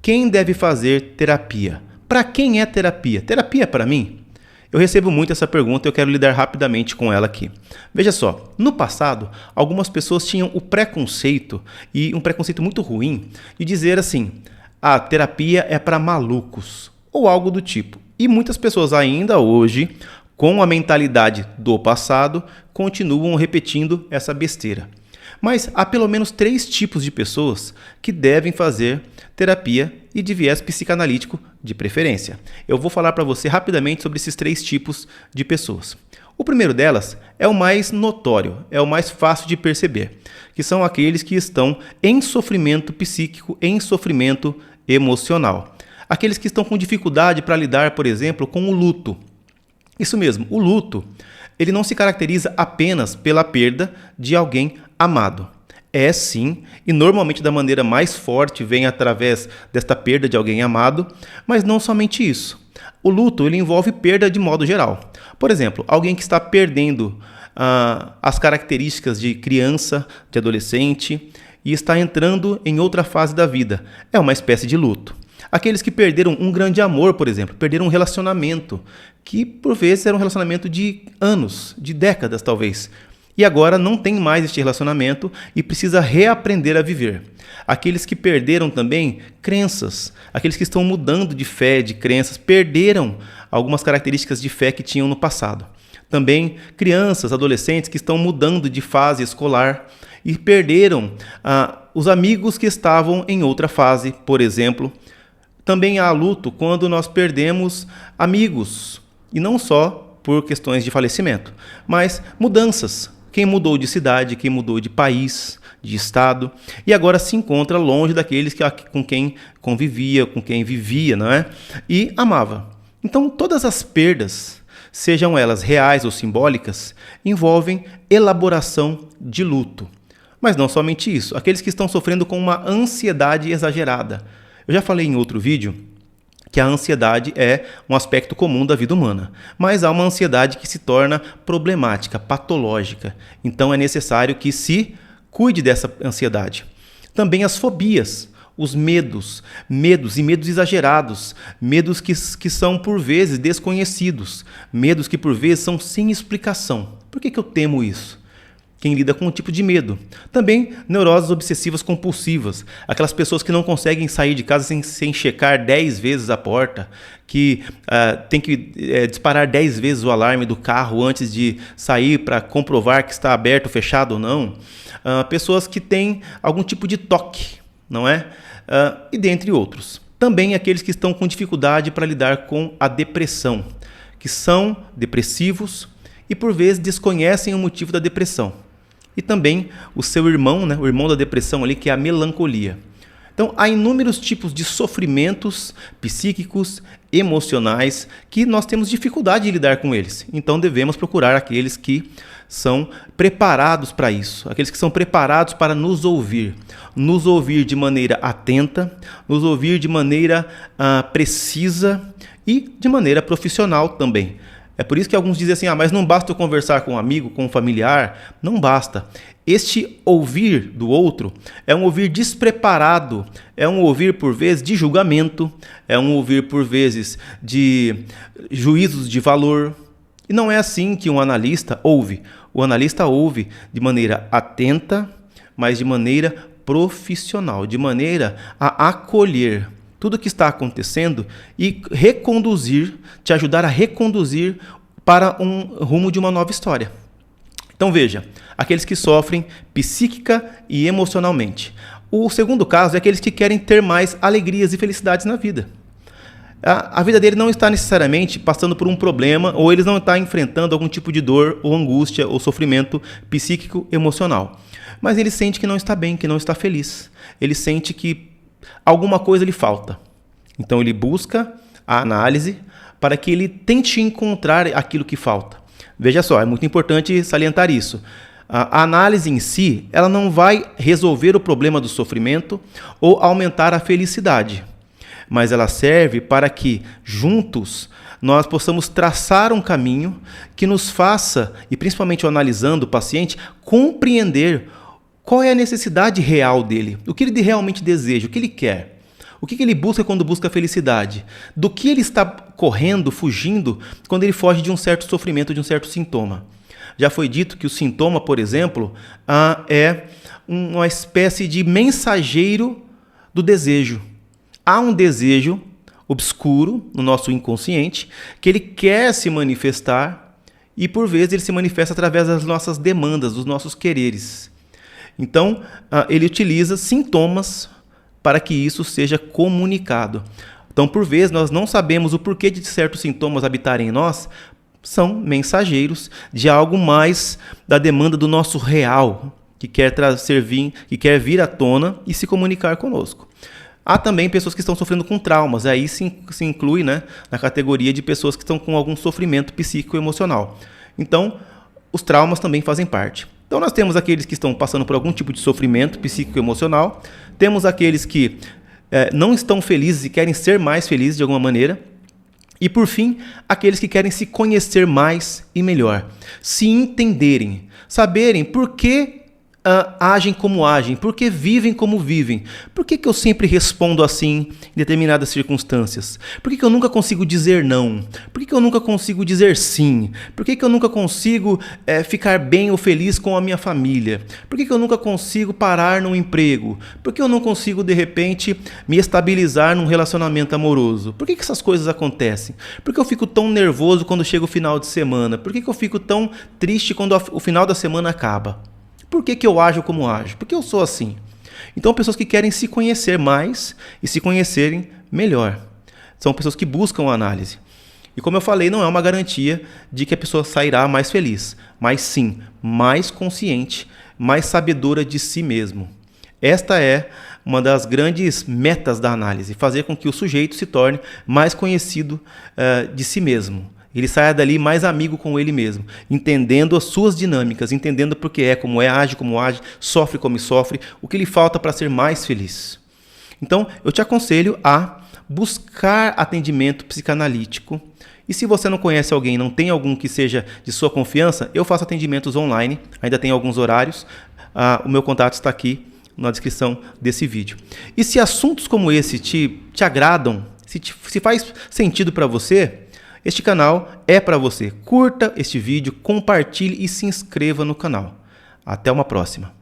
Quem deve fazer terapia? Para quem é terapia? Terapia é para mim? Eu recebo muito essa pergunta e eu quero lidar rapidamente com ela aqui. Veja só, no passado, algumas pessoas tinham o preconceito, e um preconceito muito ruim, de dizer assim, a terapia é para malucos, ou algo do tipo. E muitas pessoas ainda hoje, com a mentalidade do passado, continuam repetindo essa besteira. Mas há pelo menos 3 tipos de pessoas que devem fazer terapia e de viés psicanalítico de preferência. Eu vou falar para você rapidamente sobre esses 3 tipos de pessoas. O primeiro delas é o mais notório, é o mais fácil de perceber, que são aqueles que estão em sofrimento psíquico, em sofrimento emocional. Aqueles que estão com dificuldade para lidar, por exemplo, com o luto. Isso mesmo, o luto, ele não se caracteriza apenas pela perda de alguém amado. É sim, e normalmente da maneira mais forte vem através desta perda de alguém amado, mas não somente isso. O luto ele envolve perda de modo geral. Por exemplo, alguém que está perdendo as características de criança, de adolescente e está entrando em outra fase da vida. É uma espécie de luto. Aqueles que perderam um grande amor, por exemplo, perderam um relacionamento, que por vezes era um relacionamento de anos, de décadas talvez, e agora não tem mais este relacionamento e precisa reaprender a viver. Aqueles que perderam também crenças, aqueles que estão mudando de fé, de crenças, perderam algumas características de fé que tinham no passado. Também crianças, adolescentes que estão mudando de fase escolar e perderam os amigos que estavam em outra fase, por exemplo. Também há luto quando nós perdemos amigos, e não só por questões de falecimento, mas mudanças. Quem mudou de cidade, quem mudou de país, de estado, e agora se encontra longe daqueles com quem convivia, com quem vivia, não é? E amava. Então, todas as perdas, sejam elas reais ou simbólicas, envolvem elaboração de luto. Mas não somente isso, aqueles que estão sofrendo com uma ansiedade exagerada. Eu já falei em outro vídeo que a ansiedade é um aspecto comum da vida humana, mas há uma ansiedade que se torna problemática, patológica. Então é necessário que se cuide dessa ansiedade. Também as fobias, os medos e medos exagerados, medos que são por vezes desconhecidos, medos que por vezes são sem explicação. Por que eu temo isso? Quem lida com um tipo de medo. Também neuroses obsessivas compulsivas, aquelas pessoas que não conseguem sair de casa sem checar 10 vezes a porta, que tem que disparar 10 vezes o alarme do carro antes de sair para comprovar que está aberto, fechado ou não. Pessoas que têm algum tipo de toque, não é? E dentre outros. Também aqueles que estão com dificuldade para lidar com a depressão, que são depressivos e por vezes desconhecem o motivo da depressão. E também o seu irmão, né, o irmão da depressão ali, que é a melancolia. Então, há inúmeros tipos de sofrimentos psíquicos, emocionais, que nós temos dificuldade de lidar com eles. Então, devemos procurar aqueles que são preparados para isso, aqueles que são preparados para nos ouvir de maneira atenta, nos ouvir de maneira precisa e de maneira profissional também. É por isso que alguns dizem assim, mas não basta eu conversar com um amigo, com um familiar. Não basta. Este ouvir do outro é um ouvir despreparado, é um ouvir por vezes de julgamento, é um ouvir por vezes de juízos de valor. E não é assim que um analista ouve. O analista ouve de maneira atenta, mas de maneira profissional, de maneira a acolher tudo o que está acontecendo e te ajudar a reconduzir para um rumo de uma nova história. Então veja, aqueles que sofrem psíquica e emocionalmente. O segundo caso é aqueles que querem ter mais alegrias e felicidades na vida. A vida dele não está necessariamente passando por um problema ou eles não estão enfrentando algum tipo de dor ou angústia ou sofrimento psíquico emocional. Mas ele sente que não está bem, que não está feliz. Ele sente que alguma coisa lhe falta. Então ele busca a análise para que ele tente encontrar aquilo que falta. Veja só, é muito importante salientar isso. A análise em si, ela não vai resolver o problema do sofrimento ou aumentar a felicidade, mas ela serve para que, juntos, nós possamos traçar um caminho que nos faça, e principalmente analisando o paciente, compreender qual é a necessidade real dele, o que ele realmente deseja, o que ele quer. O que ele busca quando busca felicidade? Do que ele está correndo, fugindo, quando ele foge de um certo sofrimento, de um certo sintoma? Já foi dito que o sintoma, por exemplo, é uma espécie de mensageiro do desejo. Há um desejo obscuro no nosso inconsciente que ele quer se manifestar e, por vezes, ele se manifesta através das nossas demandas, dos nossos quereres. Então, ele utiliza sintomas para que isso seja comunicado. Então, por vezes, nós não sabemos o porquê de certos sintomas habitarem em nós, são mensageiros de algo mais da demanda do nosso real, que quer vir à tona e se comunicar conosco. Há também pessoas que estão sofrendo com traumas, aí se inclui, né, na categoria de pessoas que estão com algum sofrimento psíquico-emocional. Então, os traumas também fazem parte. Então, nós temos aqueles que estão passando por algum tipo de sofrimento psíquico-emocional, temos aqueles que não estão felizes e querem ser mais felizes de alguma maneira, e, por fim, aqueles que querem se conhecer mais e melhor, se entenderem, saberem por que agem como agem, por que vivem como vivem, por que eu sempre respondo assim em determinadas circunstâncias, por que eu nunca consigo dizer não, por que eu nunca consigo dizer sim, por que eu nunca consigo ficar bem ou feliz com a minha família, por que eu nunca consigo parar num emprego, por que eu não consigo de repente me estabilizar num relacionamento amoroso, por que essas coisas acontecem, por que eu fico tão nervoso quando chega o final de semana, por que eu fico tão triste quando o final da semana acaba. Por que eu ajo como ajo? Porque eu sou assim. Então, pessoas que querem se conhecer mais e se conhecerem melhor. São pessoas que buscam a análise. E como eu falei, não é uma garantia de que a pessoa sairá mais feliz, mas sim, mais consciente, mais sabedora de si mesmo. Esta é uma das grandes metas da análise, fazer com que o sujeito se torne mais conhecido de si mesmo. Ele saia dali mais amigo com ele mesmo, entendendo as suas dinâmicas, entendendo por que como age, sofre como sofre, o que lhe falta para ser mais feliz. Então, eu te aconselho a buscar atendimento psicanalítico. E se você não conhece alguém, não tem algum que seja de sua confiança, eu faço atendimentos online, ainda tem alguns horários. O meu contato está aqui na descrição desse vídeo. E se assuntos como esse te agradam, se faz sentido para você, este canal é para você. Curta este vídeo, compartilhe e se inscreva no canal. Até uma próxima.